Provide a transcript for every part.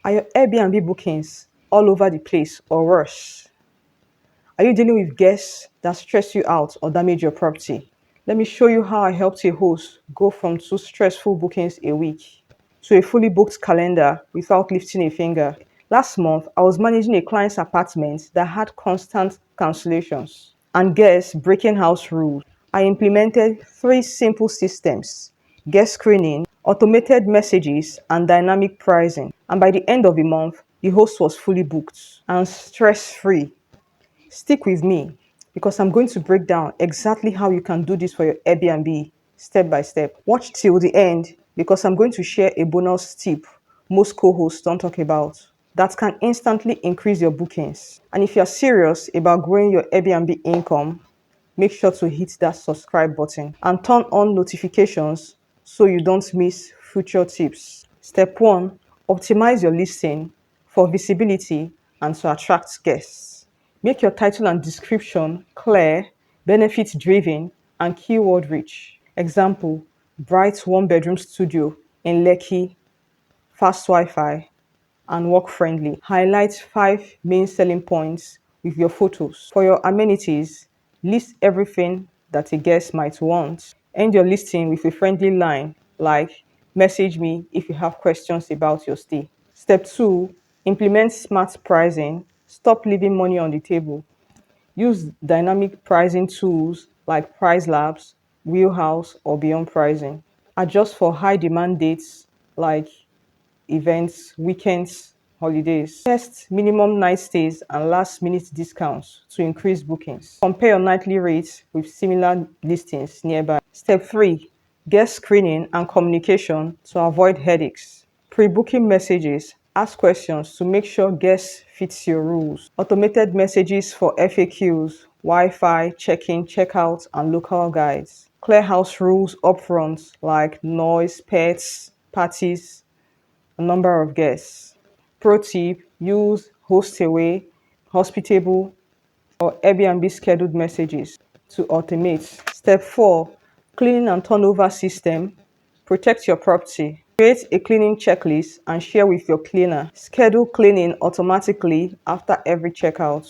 Are your Airbnb bookings all over the place or worse? Are you dealing with guests that stress you out or damage your property? Let me show you how I helped a host go from 2 stressful bookings a week to a fully booked calendar without lifting a finger. Last month, I was managing a client's apartment that had constant cancellations and guests breaking house rules. I implemented 3 simple systems: guest screening, automated messages, and dynamic pricing. And by the end of the month, the host was fully booked and stress free. Stick with me because I'm going to break down exactly how you can do this for your Airbnb step by step. Watch till the end because I'm going to share a bonus tip most co-hosts don't talk about that can instantly increase your bookings. And if you're serious about growing your Airbnb income, make sure to hit that subscribe button and turn on notifications so you don't miss future tips. Step 1: optimize your listing for visibility and to attract guests. Make your title and description clear, benefit driven, and keyword rich. Example: bright 1 bedroom studio in Lekki, fast Wi-Fi, and work friendly. Highlight 5 main selling points with your photos. For your amenities, list everything that a guest might want. End your listing with a friendly line like message me if you have questions about your stay. Step 2: implement smart pricing. Stop leaving money on the table. Use dynamic pricing tools like Price Labs, Wheelhouse, or Beyond Pricing. Adjust for high demand dates like events, weekends, holidays. Test minimum night stays and last minute discounts to increase bookings. Compare your nightly rates with similar listings nearby. Step 3: guest screening and communication to avoid headaches. Pre-booking messages. Ask questions to make sure guests fits your rules. Automated messages for FAQs, Wi-Fi, check-in, check-out, and local guides. Clear house rules upfront like noise, pets, parties, a number of guests. Pro tip: use host away, hospitable, or Airbnb scheduled messages to automate. Step 4: cleaning and turnover system. Protect your property. Create a cleaning checklist and share with your cleaner. Schedule cleaning automatically after every checkout.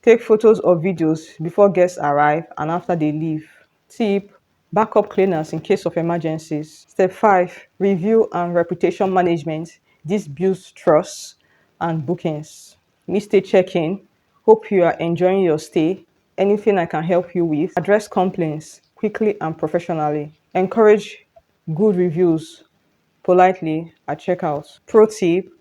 Take photos or videos before guests arrive and after they leave. Tip: backup cleaners in case of emergencies. Step 5: review and reputation management. This builds trust and bookings. Mistake check-in. Hope you are enjoying your stay. Anything I can help you with? Address complaints quickly and professionally. Encourage good reviews politely at checkout. Pro tip: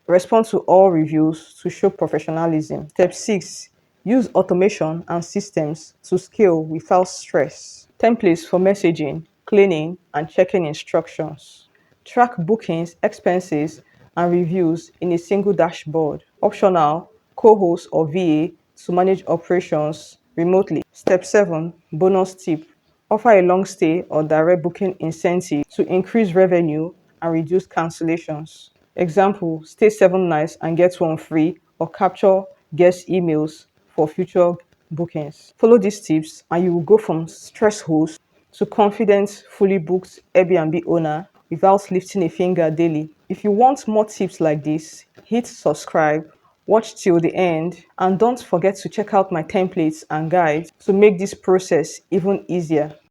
respond to all reviews to show professionalism. Step 6: use automation and systems to scale without stress. Templates for messaging, cleaning, and checking instructions. Track bookings, expenses, and reviews in a single dashboard. Optional: co-host or VA to manage operations remotely. Step 7: bonus tip. Offer a long stay or direct booking incentive to increase revenue and reduce cancellations. Example: stay 7 nights and get one free, or capture guest emails for future bookings. Follow these tips and you will go from stress host to confident, fully booked Airbnb owner without lifting a finger daily. If you want more tips like this, hit subscribe, watch till the end, and don't forget to check out my templates and guides to make this process even easier.